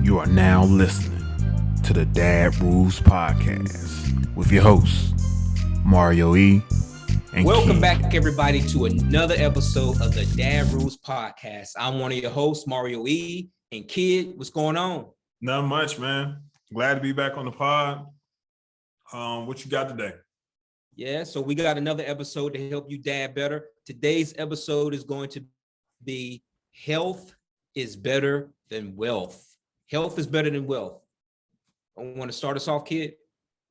You are now listening to the Dad Rules Podcast with your hosts, Mario E. and Welcome Kid. back, everybody, to another episode of the Dad Rules Podcast. I'm one of your hosts, Mario E. And Kid, what's going on? Not much, man. Glad to be back on the pod. What you got today? Yeah, so we got another episode to help you dad better. Today's episode is going to be health is better than wealth. Health is better than wealth. I want to start us off, Kid.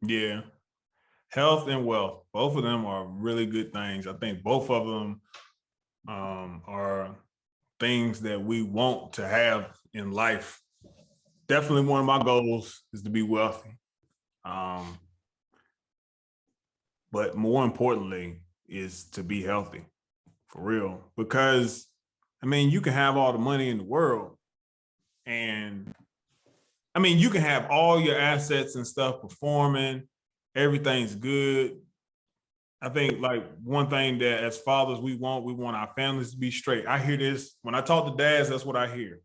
Yeah. Health and wealth. Both of them are really good things. I think both of them are things that we want to have in life. Definitely one of my goals is to be wealthy. But more importantly is to be healthy, for real. Because, I mean, you can have all the money in the world and, I mean, you can have all your assets and stuff performing, everything's good. I think like one thing that as fathers we want our families to be straight. I hear this, when I talk to dads, that's what I hear.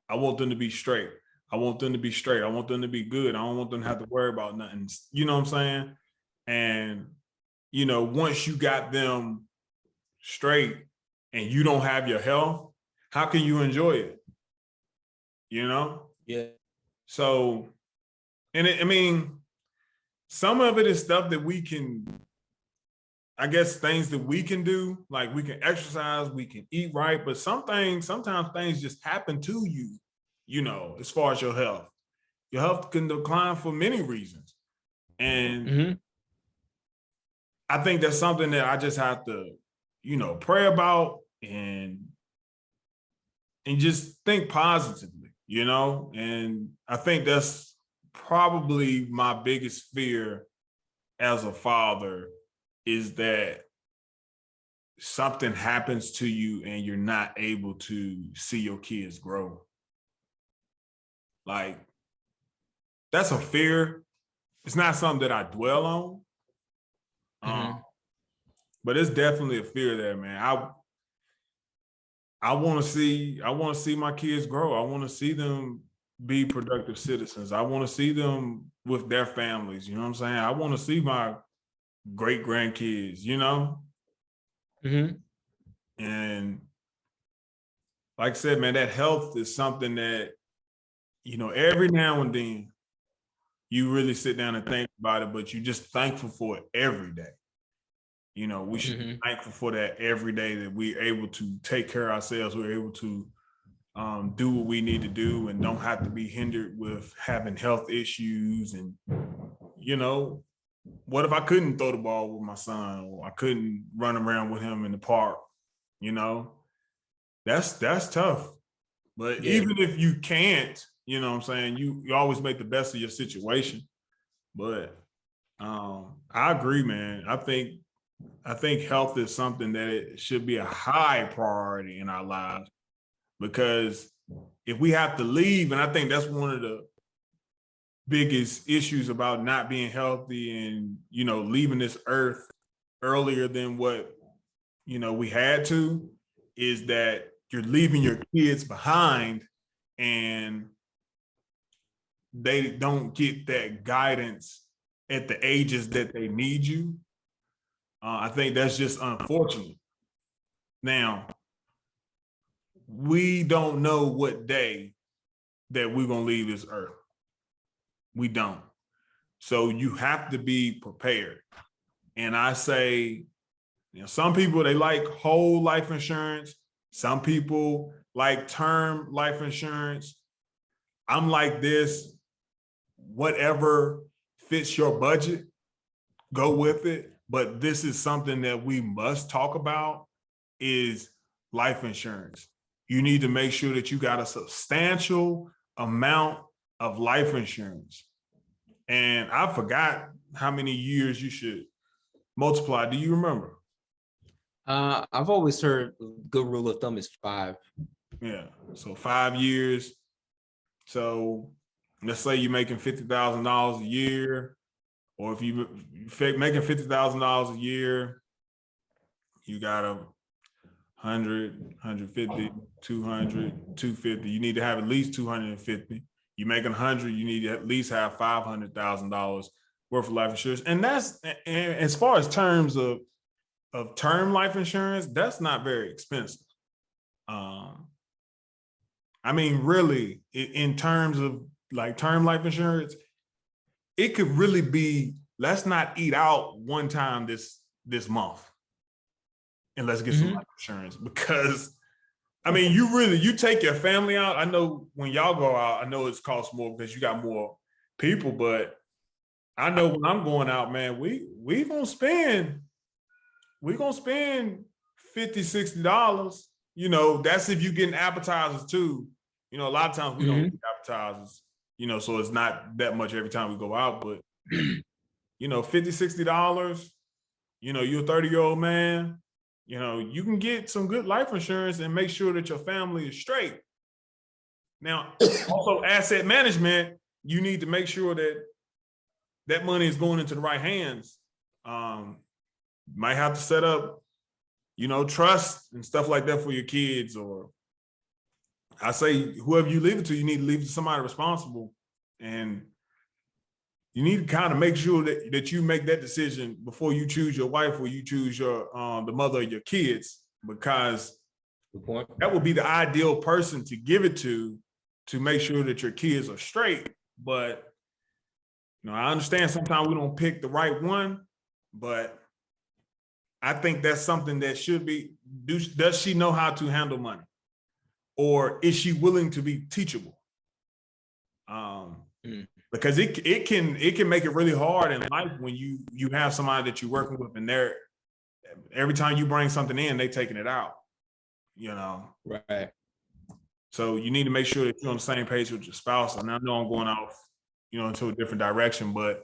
I want them to be straight. I want them to be straight. I want them to be good. I don't want them to have to worry about nothing. You know what I'm saying? And, you know, once you got them straight and you don't have your health, how can you enjoy it? You know? Yeah. So, I mean, some of it is stuff that we can, I guess, things that we can do, like we can exercise, we can eat right, but sometimes things just happen to you, you know, as far as your health. Your health can decline for many reasons. And I think that's something that I just have to, you know, pray about and just think positively, you know? And I think that's probably my biggest fear as a father is that something happens to you and you're not able to see your kids grow. Like, that's a fear. It's not something that I dwell on. But it's definitely a fear there, man. I want to see my kids grow. I want to see them be productive citizens. I want to see them with their families. You know what I'm saying? I want to see my great grandkids, you know? And like I said, man, that health is something that, you know, every now and then you really sit down and think about it, but you're just thankful for it every day. You know, we should be thankful for that every day, that we're able to take care of ourselves. We're able to do what we need to do and don't have to be hindered with having health issues. And, you know, what if I couldn't throw the ball with my son, or I couldn't run around with him in the park? You know, that's tough. But even if you can't, you know what I'm saying, you always make the best of your situation. But I agree, man. I think health is something that it should be a high priority in our lives, because if we have to leave, and I think that's one of the biggest issues about not being healthy and, you know, leaving this earth earlier than what, you know, we had to, is that you're leaving your kids behind and they don't get that guidance at the ages that they need you. I think that's just unfortunate. Now, we don't know what day that we're going to leave this earth. We don't. So you have to be prepared. And I say, you know, some people, they like whole life insurance. Some people like term life insurance. I'm like this, whatever fits your budget, go with it. But this is something that we must talk about, is life insurance. You need to make sure that you got a substantial amount of life insurance. And I forgot how many years you should multiply. Do you remember? I've always heard good rule of thumb is 5. Yeah, so 5 years. So let's say you're making $50,000 a year, or if you're making $50,000 a year, you got 100, 150, 200, 250. You need to have at least 250. You making 100, you need to at least have $500,000 worth of life insurance. And that's, and as far as terms of term life insurance, that's not very expensive. I mean, really, in terms of like term life insurance, it could really be, let's not eat out one time this month and let's get some life insurance. Because I mean, you take your family out. I know when y'all go out, I know it's costs more because you got more people, but I know when I'm going out, man, we gonna spend $50, $60. You know, that's if you getting appetizers too. You know, a lot of times we don't get appetizers, you know, so it's not that much every time we go out, but you know, $50, $60, you know, you're a 30-year-old man, you know, you can get some good life insurance and make sure that your family is straight. Now, also asset management, you need to make sure that that money is going into the right hands. Might have to set up, you know, trust and stuff like that for your kids, or I say whoever you leave it to, you need to leave it to somebody responsible, and you need to kind of make sure that you make that decision before you choose your wife or you choose your the mother of your kids, because that would be the ideal person to give it to make sure that your kids are straight. But you know, I understand sometimes we don't pick the right one, but I think that's something that should be, does she know how to handle money? Or is she willing to be teachable? Because it can make it really hard in life when you have somebody that you're working with and every time you bring something in, they taking it out, you know? Right. So you need to make sure that you're on the same page with your spouse. And I know I'm going off, you know, into a different direction, but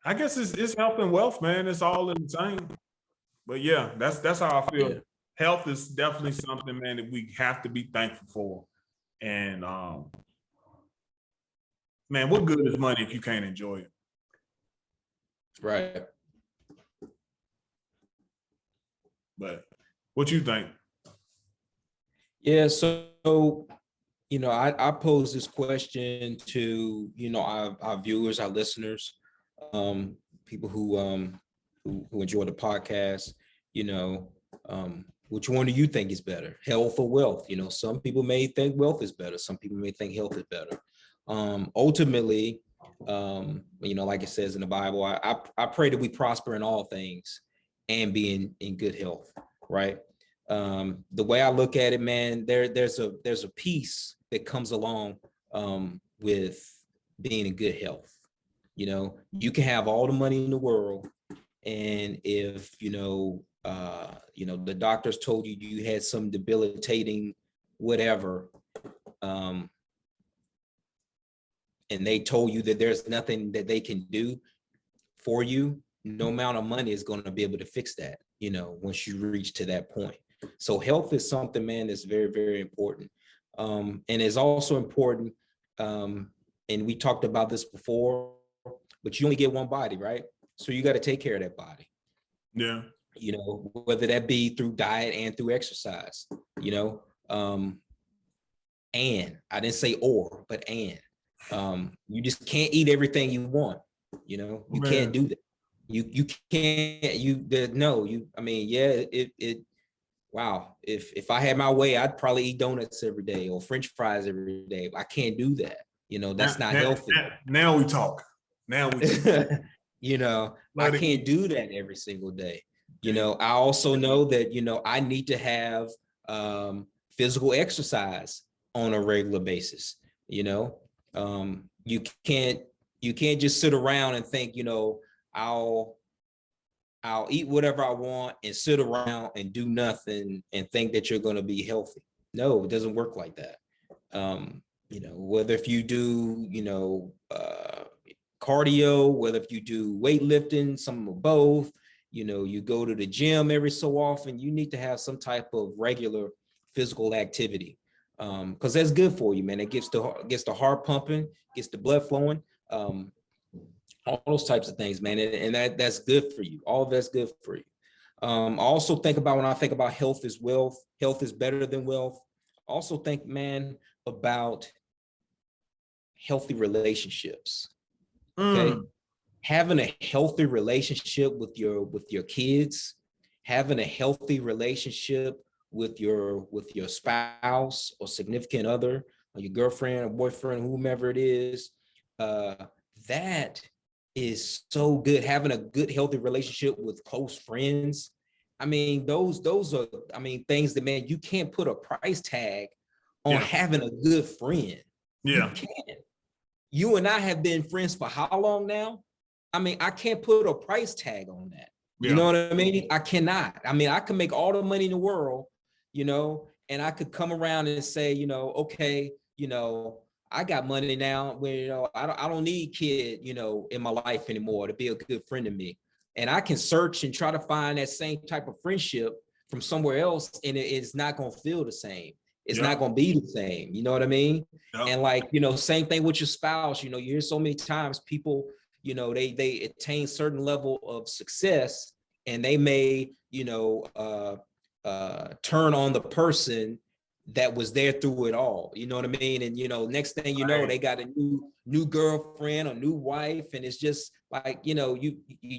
I guess it's health and wealth, man. It's all in the same. But yeah, that's how I feel. Yeah. Health is definitely something, man, that we have to be thankful for. And man, what good is money if you can't enjoy it? Right. But what you think? Yeah, so you know, I pose this question to, you know, our viewers, our listeners, people who enjoy the podcast, you know, which one do you think is better, health or wealth? You know, some people may think wealth is better. Some people may think health is better. Ultimately, you know, like it says in the Bible, I pray that we prosper in all things and be in good health, right? The way I look at it, man, there's a peace that comes along with being in good health. You know, you can have all the money in the world, and if you know, the doctors told you had some debilitating whatever, and they told you that there's nothing that they can do for you, no amount of money is going to be able to fix that, you know, once you reach to that point. So health is something, man, that's very, very important. And it's also important, and we talked about this before, but you only get one body, right? So you got to take care of that body. Yeah. You know, whether that be through diet and through exercise, you know, and I didn't say or, but and. You just can't eat everything you want, you know, you can't do that. You can't, I mean, yeah, wow. If I had my way, I'd probably eat donuts every day or French fries every day. I can't do that. You know, that's not healthy. Now we talk. You know, I can't do that every single day. You know, I also know that, you know, I need to have physical exercise on a regular basis. You know, you can't just sit around and think, you know, I'll eat whatever I want and sit around and do nothing and think that you're going to be healthy. No, it doesn't work like that. You know, whether if you do, you know, cardio, whether if you do weightlifting, some of both, you know, you go to the gym every so often, you need to have some type of regular physical activity. Because that's good for you, man. It gets the heart pumping, gets the blood flowing, all those types of things, man. And that's good for you. All of that's good for you. I also think about, when I think about health is wealth, health is better than wealth. Also think, man, about healthy relationships. Okay. Having a healthy relationship with your kids, having a healthy relationship with your spouse or significant other, or your girlfriend or boyfriend, whomever it is, that is so good. Having a good, healthy relationship with close friends. I mean, those are, I mean, things that, man, you can't put a price tag on having a good friend. Yeah. You can't. You and I have been friends for how long now? I mean, I can't put a price tag on that. You know what I mean? I cannot. I mean, I can make all the money in the world, and I could come around and say, okay, I got money now where, I don't need kid, in my life anymore to be a good friend to me. And I can search and try to find that same type of friendship from somewhere else, and it's not going to feel the same. It's not going to be the same. You know what I mean? And like, same thing with your spouse. You hear so many times people, they attain certain level of success, and they may, turn on the person that was there through it all. You know what I mean? And, next thing you know, they got a new girlfriend or new wife. And it's just like, you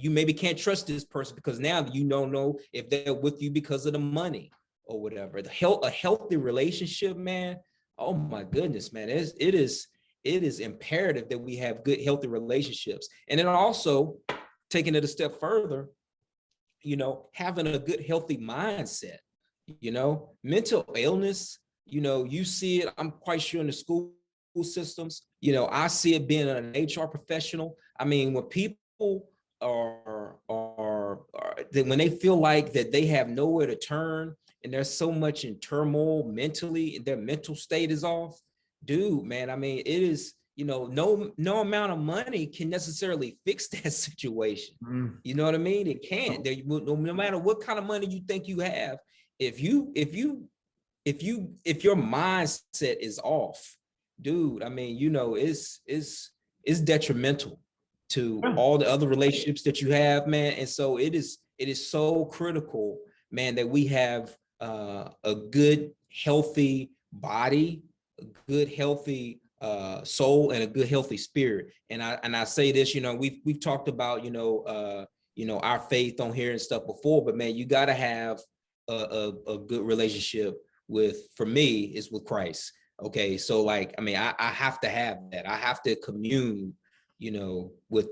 maybe can't trust this person because now you don't know if they're with you because of the money or whatever. A healthy relationship, man. Oh my goodness, man. It is imperative that we have good, healthy relationships. And then also taking it a step further, having a good, healthy mindset, mental illness, you see it, I'm quite sure in the school systems, I see it being an HR professional. I mean, when people are when they feel like that they have nowhere to turn and there's so much in turmoil mentally and their mental state is off, dude, man, I mean, it is, no amount of money can necessarily fix that situation. You know what I mean? It can't. No matter what kind of money you think you have, if your mindset is off, dude, I mean, it's detrimental to all the other relationships that you have, man. And so it is so critical, man, that we have a good, healthy body, a good, healthy soul, and a good, healthy spirit. And I say this, we've talked about, our faith on here and stuff before, but man, you got to have a good relationship for me, is with Christ. Okay. So like, I mean, I have to have that. I have to commune, with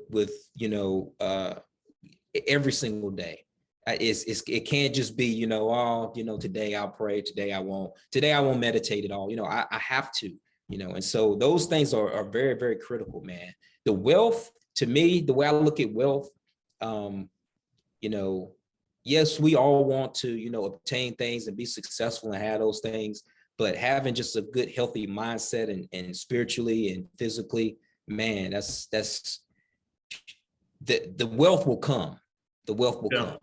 every single day. It can't just be, today I'll pray, today I won't meditate at all. I have to, and so those things are very, very critical, man. The wealth, to me, the way I look at wealth, yes, we all want to, obtain things and be successful and have those things, but having just a good, healthy mindset and spiritually and physically, man, that's the wealth will come. The wealth will come.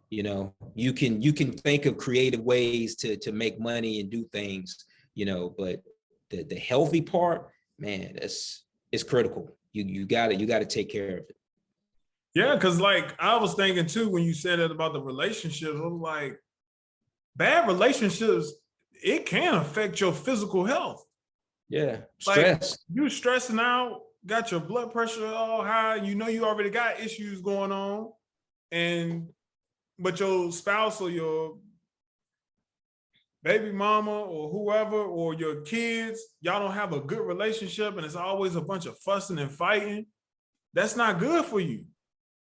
You can think of creative ways to make money and do things, but the healthy part, man, it's critical. You got to take care of it. Yeah, because like I was thinking too when you said it about the relationships, I was like, bad relationships, it can affect your physical health. Yeah, stress. Like, you stressing out, got your blood pressure all high, you already got issues going on, but your spouse or your baby mama or whoever or your kids, y'all don't have a good relationship and it's always a bunch of fussing and fighting. That's not good for you.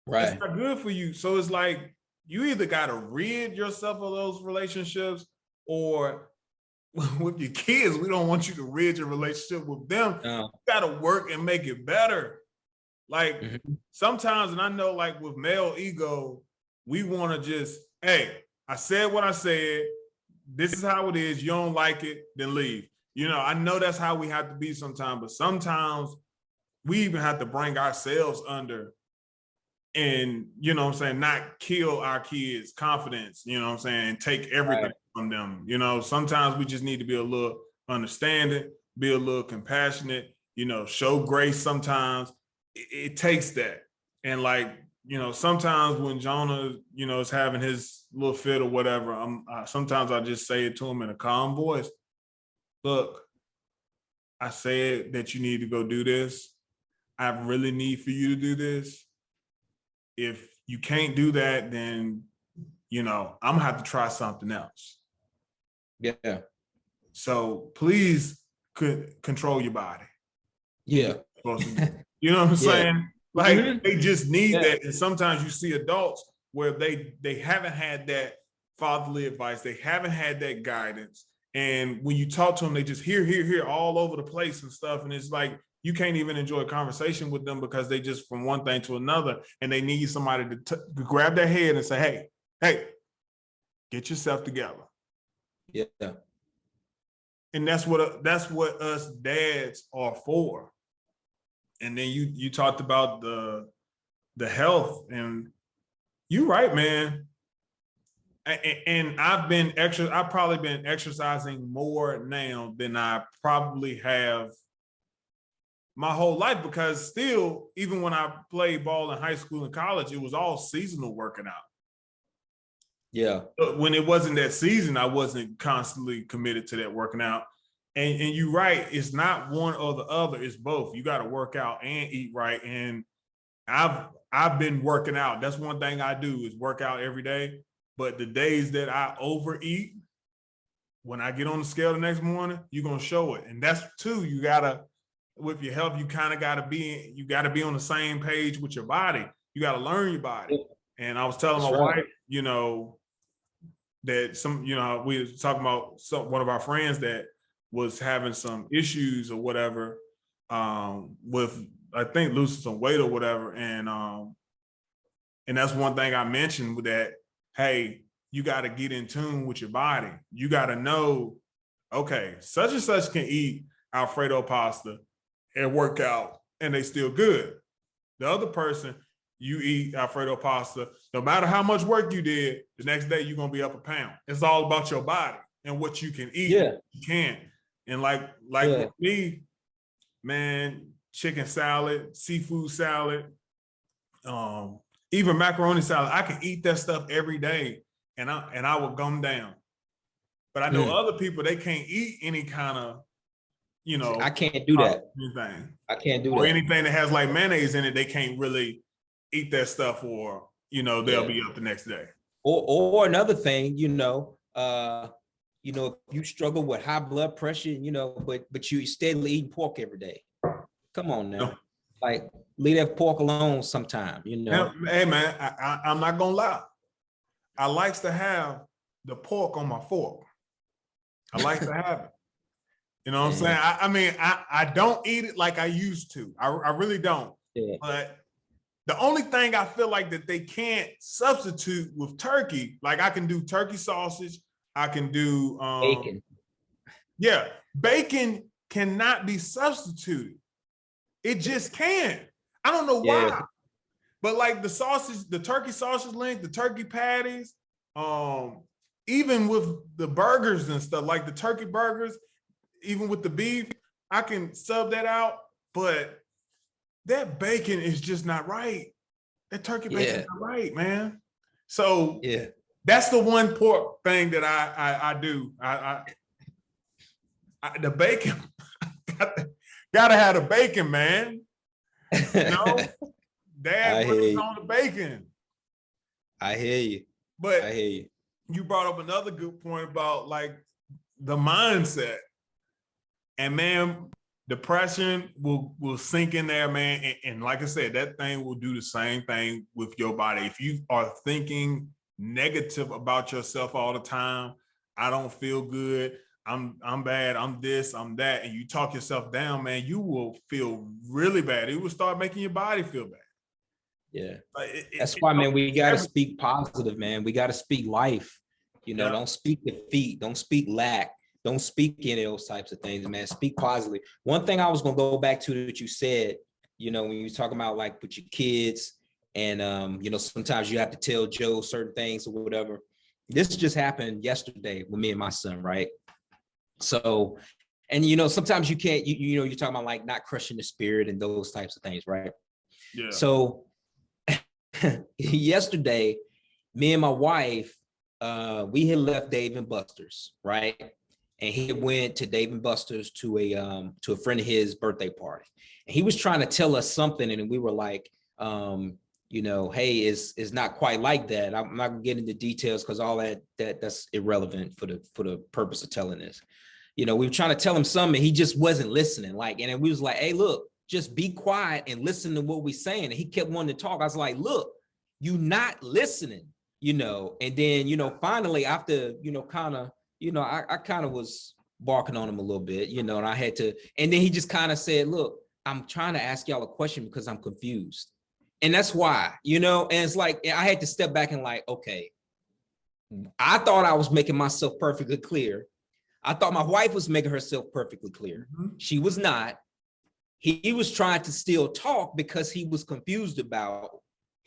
Right. That's not good for you. So it's like you either got to rid yourself of those relationships, or with your kids, we don't want you to rid your relationship with them. You got to work and make it better. Like sometimes, and I know like with male ego, we want to just, hey, I said what I said. This is how it is. You don't like it, then leave. I know that's how we have to be sometimes, but sometimes we even have to bring ourselves under and, not kill our kids' confidence, and take everything from them. Sometimes we just need to be a little understanding, be a little compassionate, show grace sometimes. It takes that. And like, sometimes when Jonah, is having his little fit or whatever, sometimes I just say it to him in a calm voice. Look, I said that you need to go do this. I really need for you to do this. If you can't do that, then, I'm gonna have to try something else. Yeah. So please control your body. Yeah. You know what I'm saying? Like they just need that. And sometimes you see adults where they haven't had that fatherly advice. They haven't had that guidance. And when you talk to them, they just hear all over the place and stuff. And it's like, you can't even enjoy a conversation with them because they just from one thing to another. And they need somebody to grab their head and say, hey, get yourself together. Yeah. And that's what us dads are for. And then you talked about the health, and you're right, man. And I've probably been exercising more now than I probably have my whole life, because still, even when I played ball in high school and college, it was all seasonal working out. Yeah. But when it wasn't that season, I wasn't constantly committed to that working out. And you're right, it's not one or the other, it's both. You got to work out and eat right. And I've been working out. That's one thing I do is work out every day. But the days that I overeat, when I get on the scale the next morning, you're gonna show it. And that's too, you gotta, with your health, you kind of gotta be on the same page with your body. You gotta learn your body. And I was telling my wife, that we were talking about one of our friends that was having some issues or whatever, with, I think, losing some weight or whatever. And that's one thing I mentioned with that. Hey, you got to get in tune with your body. You got to know, okay, such and such can eat Alfredo pasta and work out and they still good. The other person, you eat Alfredo pasta, no matter how much work you did, the next day you're going to be up a pound. It's all about your body and what you can eat. Yeah. You can. And like with me, man, chicken salad, seafood salad, even macaroni salad, I can eat that stuff every day and I will gum down. But I know other people, they can't eat any kind of, I can't do that. Anything. I can't do or that. anything that has like mayonnaise in it, they can't really eat that stuff, or, they'll be up the next day. Or another thing, if you struggle with high blood pressure, but you steadily eating pork every day. Come on now. Like, leave that pork alone sometime, Hey man, I'm not gonna lie. I likes to have the pork on my fork. I like to have it. You know what I'm saying? I mean, I don't eat it like I used to. I really don't. Yeah. But the only thing I feel like that they can't substitute with turkey, like I can do turkey sausage, I can do bacon. Yeah, bacon cannot be substituted. It just can't. I don't know why. But like the sausage, the turkey sausage link, the turkey patties, even with the burgers and stuff, like the turkey burgers, even with the beef, I can sub that out. But that bacon is just not right. That turkey bacon is not right, man. So that's the one pork thing that I do. I the bacon, gotta have the bacon, man. Dad puts on the bacon. I hear you. But I hear you. You brought up another good point about like the mindset. And man, depression will sink in there, man. And like I said, that thing will do the same thing with your body. If you are thinking negative about yourself all the time, I don't feel good, I'm bad, I'm this, I'm that, and you talk yourself down, man, you will feel really bad. It will start making your body feel bad. Yeah. That's why, man, we got to speak positive, man. We got to speak life. Don't speak defeat. Don't speak lack. Don't speak any of those types of things, man. Speak positively. One thing I was going to go back to that you said, when you talk about like with your kids and, sometimes you have to tell Joe certain things or whatever. This just happened yesterday with me and my son, right? So, and, sometimes you can't, you're talking about like not crushing the spirit and those types of things, right? Yeah. So yesterday, me and my wife, we had left Dave and Buster's, right? and he went to Dave and Buster's to a friend of his birthday party. And he was trying to tell us something, and we were like, hey, it's not quite like that. I'm not gonna get into details because all that's irrelevant for the purpose of telling this. We were trying to tell him something, he just wasn't listening. And then we was like, hey, look, just be quiet and listen to what we're saying. And he kept wanting to talk. I was like, look, you not listening, and then, finally after, I kind of was barking on him a little bit, and I had to, and then he just kind of said, look, I'm trying to ask y'all a question because I'm confused. And that's why, and it's like, I had to step back and like, okay, I thought I was making myself perfectly clear. I thought my wife was making herself perfectly clear. Mm-hmm. She was not. He was trying to still talk because he was confused about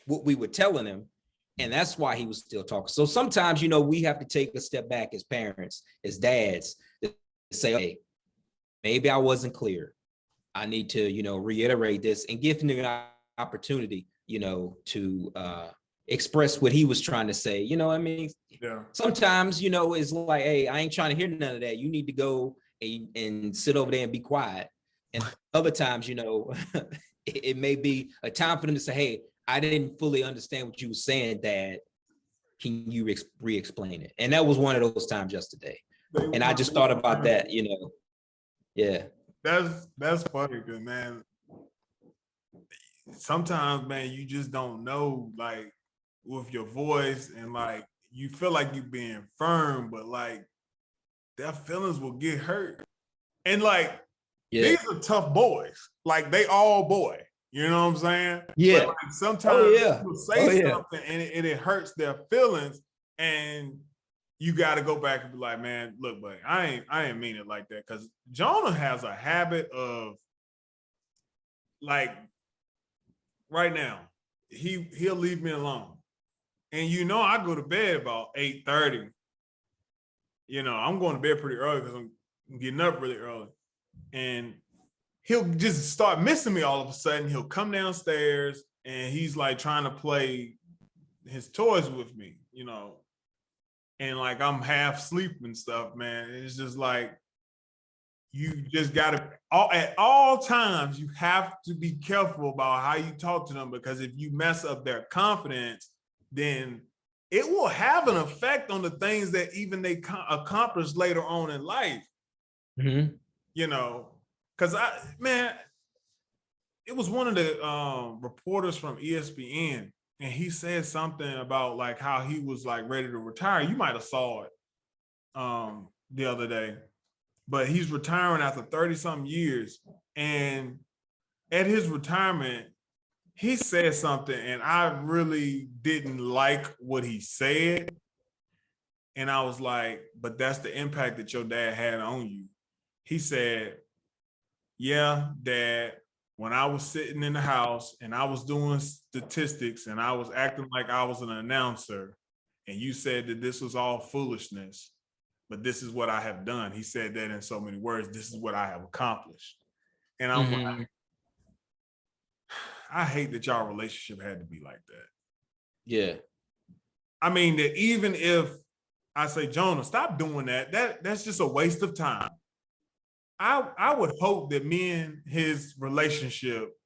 what we were telling him. And that's why he was still talking. So sometimes, we have to take a step back as parents, as dads, to say, hey, maybe I wasn't clear. I need to, reiterate this and give him an opportunity, to express what he was trying to say. You know what I mean? Yeah. Sometimes, it's like, hey, I ain't trying to hear none of that. You need to go and sit over there and be quiet. And other times, it may be a time for them to say, hey, I didn't fully understand what you were saying, Dad. Can you re-explain it? And that was one of those times yesterday. And I just thought about that, Yeah. That's funny, because, man, sometimes, man, you just don't know, like, with your voice, and like you feel like you being firm, but like their feelings will get hurt. And like, these are tough boys. Like, they all boy. You know what I'm saying? Yeah. But like, sometimes people say something and it hurts their feelings, and you got to go back and be like, man, look, buddy, I ain't mean it like that. Because Jonah has a habit of, like, right now, he'll leave me alone. And I go to bed about 8:30. I'm going to bed pretty early because I'm getting up really early. And he'll just start missing me all of a sudden. He'll come downstairs and he's like trying to play his toys with me, and like I'm half asleep and stuff, man. It's just like, you just gotta, at all times, you have to be careful about how you talk to them, because if you mess up their confidence, then it will have an effect on the things that even they accomplish later on in life. Mm-hmm. Because it was one of the reporters from ESPN, and he said something about like how he was like ready to retire. You might have saw it the other day, but he's retiring after 30-something years. And at his retirement, he said something, and I really didn't like what he said. And I was like, but that's the impact that your dad had on you. He said, yeah, Dad, when I was sitting in the house and I was doing statistics and I was acting like I was an announcer, and you said that this was all foolishness, but this is what I have done. He said that in so many words. This is what I have accomplished. And I'm like, I hate that y'all relationship had to be like that. Yeah. I mean, that even if I say, Jonah, stop doing that's just a waste of time. I would hope that me and his relationship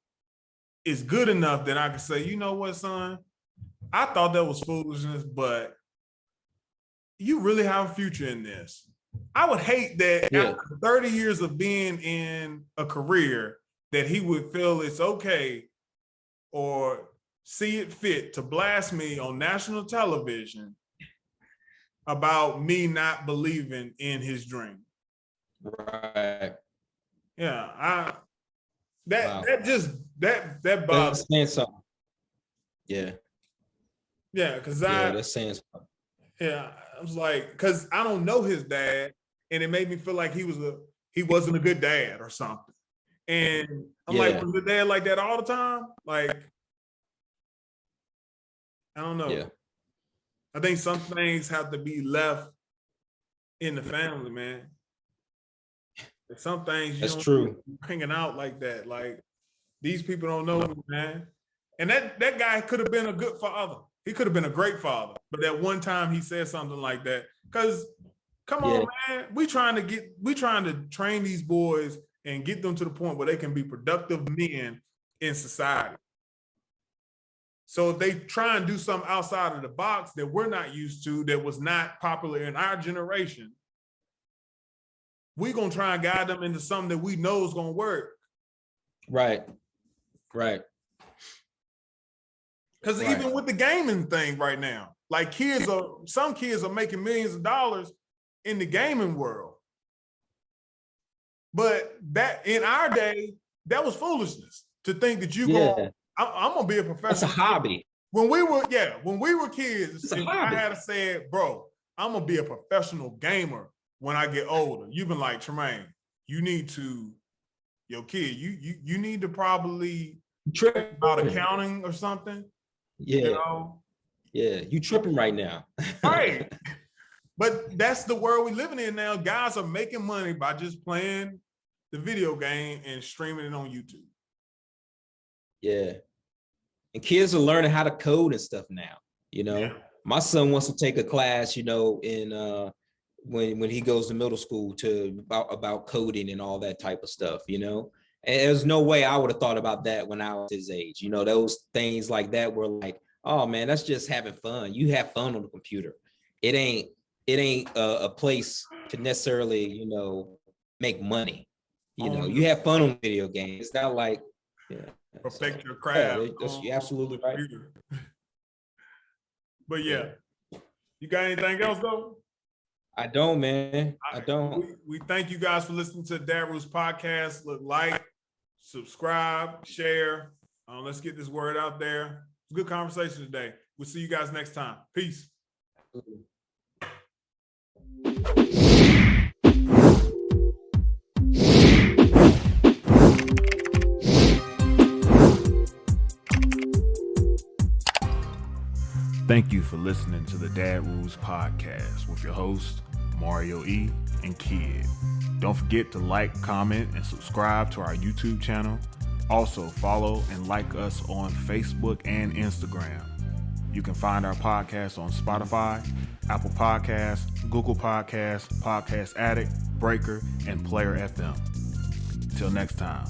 is good enough that I can say, you know what, son, I thought that was foolishness, but you really have a future in this. I would hate that after 30 years of being in a career that he would feel it's okay or see it fit to blast me on national television about me not believing in his dream. Right. Yeah. That bothers me. Something. Yeah. Yeah, because that's saying something. Yeah, I was like, because I don't know his dad, and it made me feel like he wasn't a good dad or something. And I'm like, was the dad like that all the time? Like, I don't know. Yeah. I think some things have to be left in the family, man. Some things that's true. Hanging out like that, like these people don't know me, man. And that guy could have been a good father. He could have been a great father, but that one time he said something like that, because Come Yeah. on, man. We trying to train these boys and get them to the point where they can be productive men in society. So if they try and do something outside of the box that we're not used to, that was not popular in our generation, we're gonna try and guide them into something that we know is gonna work. Right. Because Right. even with the gaming thing right now, like some kids are making millions of dollars in the gaming world. But that in our day, that was foolishness to think that I'm gonna be a professional. That's a hobby. When we were kids, It's a and I hobby. had said, bro, I'm gonna be a professional gamer when I get older. You've been like, Tremaine, you need to, your kid, you need to probably Tripping. about accounting or something. Yeah. You know? Yeah. You tripping right now. Right. But that's the world we're living in now. Guys are making money by just playing the video game and streaming it on YouTube. Yeah. And kids are learning how to code and stuff now. You know, Yeah. my son wants to take a class, you know, in when he goes to middle school about coding and all that type of stuff, you know. And there's no way I would have thought about that when I was his age. You know, those things like that were like, oh man, that's just having fun. You have fun on the computer. It ain't a place to necessarily, you know, make money. You know, you have fun on video games. It's not like, Perfect your craft. You're absolutely right. But yeah, you got anything else though? I don't, man. I don't. We thank you guys for listening to the Dad Rules podcast. Look, like, subscribe, share. Let's get this word out there. It's a good conversation today. We'll see you guys next time. Peace. Thank you for listening to the Dad Rules podcast with your hosts, Mario E. and Kid. Don't forget to like, comment, and subscribe to our YouTube channel. Also, follow and like us on Facebook and Instagram. You can find our podcast on Spotify, Apple Podcasts, Google Podcasts, Podcast Addict, Breaker, and Player FM. Till next time.